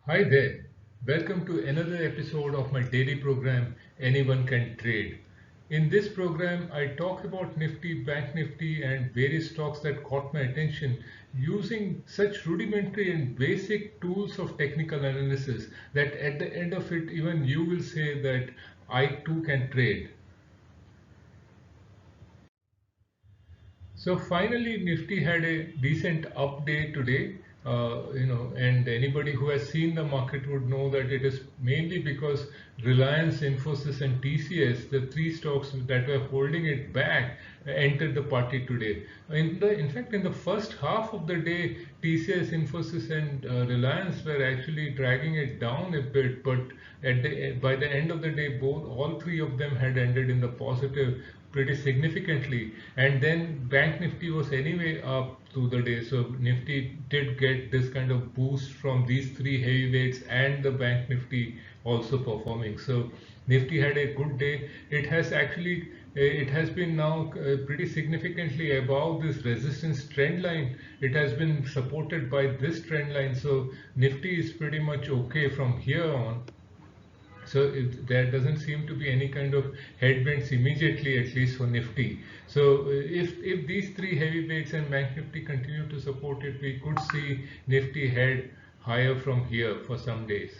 Hi there. Welcome to another episode of my daily program, Anyone Can Trade. In this program, I talk about Nifty, Bank Nifty, and various stocks that caught my attention using such rudimentary and basic tools of technical analysis that at the end of it, even you will say that I too can trade. So finally, Nifty had a decent up day today. And anybody who has seen the market would know that it is mainly because Reliance, Infosys, and TCS, the three stocks that were holding it back, entered the party today. In fact, in the first half of the day, TCS, Infosys, and Reliance were actually dragging it down a bit, but by the end of the day, all three of them had ended in the positive pretty significantly, and then bank nifty was anyway up through the day, so nifty did get this kind of boost from these three heavyweights and the bank nifty also performing. So nifty had a good day. It has been now pretty significantly above this resistance trend line. It has been supported by this trend line, so nifty is pretty much okay from here on. So there doesn't seem to be any kind of headwinds immediately, at least for Nifty. So if these three heavyweights and Bank Nifty continue to support it, we could see Nifty head higher from here for some days.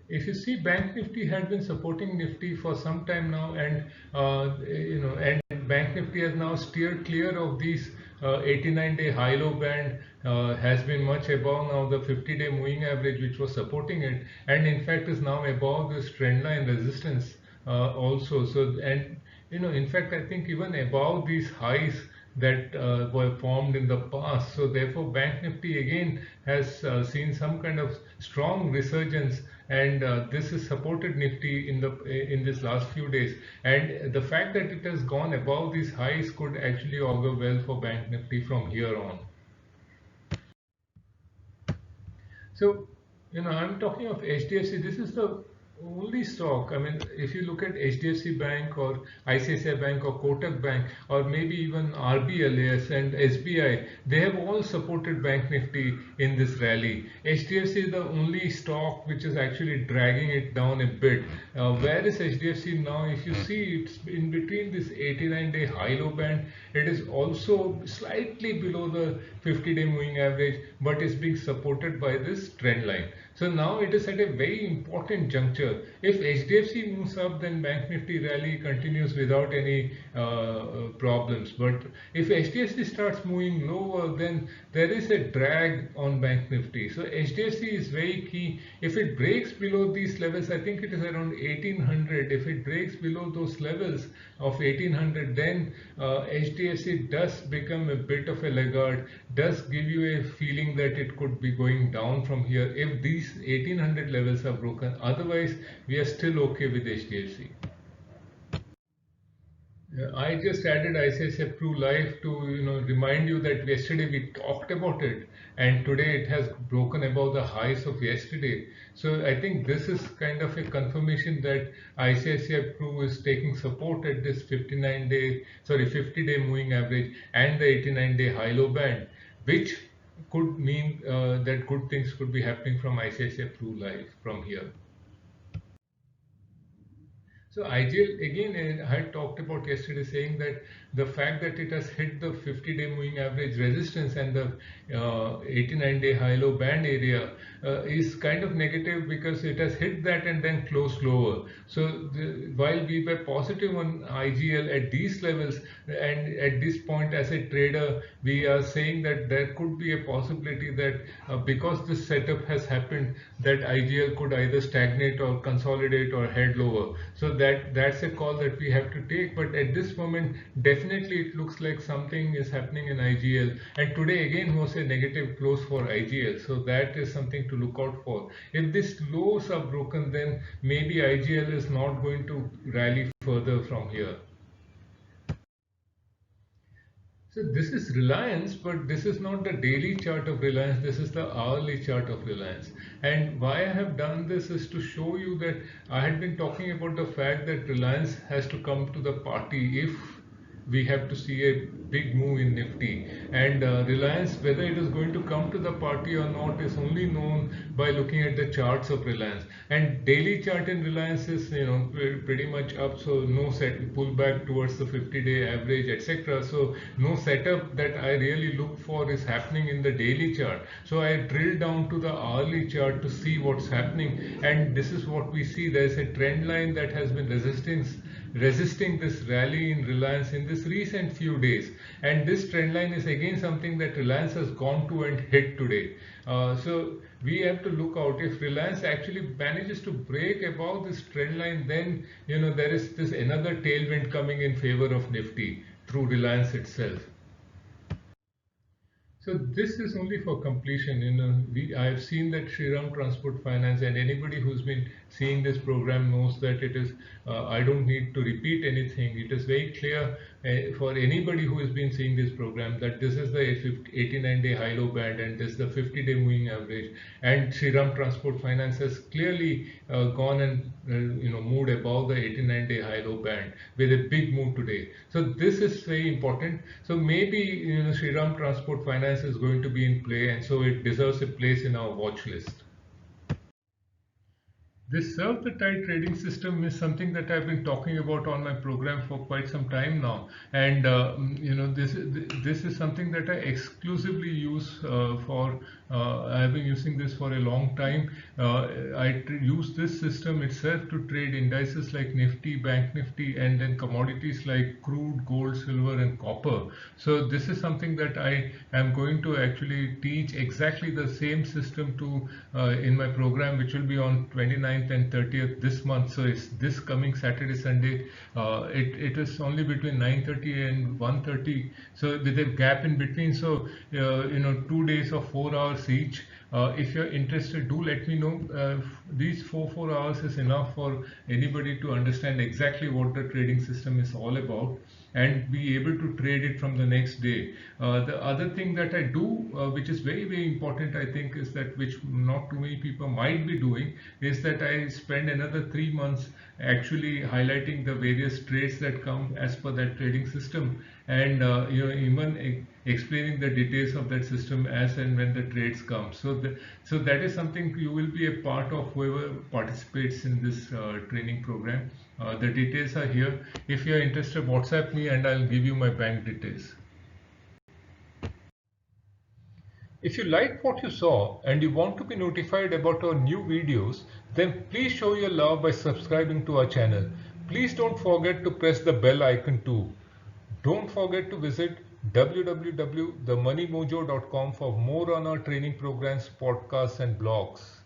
If you see, Bank Nifty had been supporting Nifty for some time now, and and Bank Nifty has now steered clear of these 89-day high-low band. Has been much above now the 50-day moving average, which was supporting it, and in fact is now above this trend line resistance also. So, and in fact, I think even above these highs that were formed in the past. So therefore, Bank Nifty again has seen some kind of strong resurgence, and this has supported Nifty in this last few days. And the fact that it has gone above these highs could actually augur well for Bank Nifty from here on. So, I'm talking of HDFC. This is the only stock. I mean, if you look at HDFC Bank or ICICI Bank or Kotak Bank or maybe even RBLAS and SBI, they have all supported Bank Nifty in this rally. HDFC is the only stock which is actually dragging it down a bit. Where is HDFC now? If you see, it's in between this 89-day high-low band. It is also slightly below the 50-day moving average, but is being supported by this trend line. So now it is at a very important juncture. If HDFC moves up, then Bank Nifty rally continues without any problems. But if HDFC starts moving lower, then there is a drag on Bank Nifty. So HDFC is very key. If it breaks below these levels, I think it is around 1800. If it breaks below those levels of 1800, then HDFC does become a bit of a laggard, does give you a feeling that it could be going down from here if these 1800 levels are broken. Otherwise, we are still okay with HDFC. I just added ICICI Pru Life to remind you that yesterday we talked about it, and today it has broken above the highs of yesterday. So I think this is kind of a confirmation that ICICI Pru is taking support at this 50-day moving average and the 89-day high-low band, which could mean that good things could be happening from ICICI Pru Life from here. So IGL again, I had talked about yesterday, saying that the fact that it has hit the 50-day moving average resistance and the 89-day high-low band area is kind of negative because it has hit that and then closed lower. So while we were positive on IGL at these levels and at this point as a trader, we are saying that there could be a possibility that because this setup has happened, that IGL could either stagnate or consolidate or head lower. So that's a call that we have to take. But at this moment, definitely it looks like something is happening in IGL. And today again was a negative close for IGL. So that is something to look out for. If these lows are broken, then maybe IGL is not going to rally further from here. So this is Reliance, but this is not the daily chart of Reliance, this is the hourly chart of Reliance. And why I have done this is to show you that I had been talking about the fact that Reliance has to come to the party if we have to see a big move in Nifty. And Reliance, whether it is going to come to the party or not, is only known by looking at the charts of Reliance. And daily chart in Reliance is, pretty much up, so no set pullback towards the 50-day average, etc. So no setup that I really look for is happening in the daily chart. So I drill down to the hourly chart to see what's happening, and this is what we see. There's a trend line that has been resisting this rally in Reliance in this recent few days, and this trend line is again something that Reliance has gone to and hit today. So we have to look out. If Reliance actually manages to break above this trend line, then there is this another tailwind coming in favor of Nifty through Reliance itself. So this is only for completion. I have seen that Shriram Transport Finance, and anybody who's been seeing this program knows that it is. I don't need to repeat anything. It is very clear for anybody who has been seeing this program that this is the 89-day high-low band, and this is the 50-day moving average. And Shriram Transport Finance has clearly gone and moved above the 89-day high-low band with a big move today. So this is very important. So maybe Shriram Transport Finance is going to be in play, and so it deserves a place in our watch list. This serve the tide trading system is something that I've been talking about on my program for quite some time now, and this is something that I exclusively use for. I've been using this for a long time. I use this system itself to trade indices like Nifty, Bank Nifty, and then commodities like crude, gold, silver, and copper. So this is something that I am going to actually teach exactly the same system to in my program, which will be on 29th and 30th this month. So it's this coming Saturday, Sunday. It is only between 9:30 and 1:30, so with a gap in between. So 2 days of 4 hours each. If you're interested, do let me know. These 4 hours is enough for anybody to understand exactly what the trading system is all about and be able to trade it from the next day. The other thing that I do, which is very, very important, I think, is that which not too many people might be doing, is that I spend another 3 months actually highlighting the various trades that come as per that trading system, and even explaining the details of that system as and when the trades come. So that is something you will be a part of, whoever participates in this training program. The details are here. If you are interested, WhatsApp me and I'll give you my bank details. If you like what you saw and you want to be notified about our new videos, then please show your love by subscribing to our channel. Please don't forget to press the bell icon too. Don't forget to visit www.themoneymojo.com for more on our training programs, podcasts, and blogs.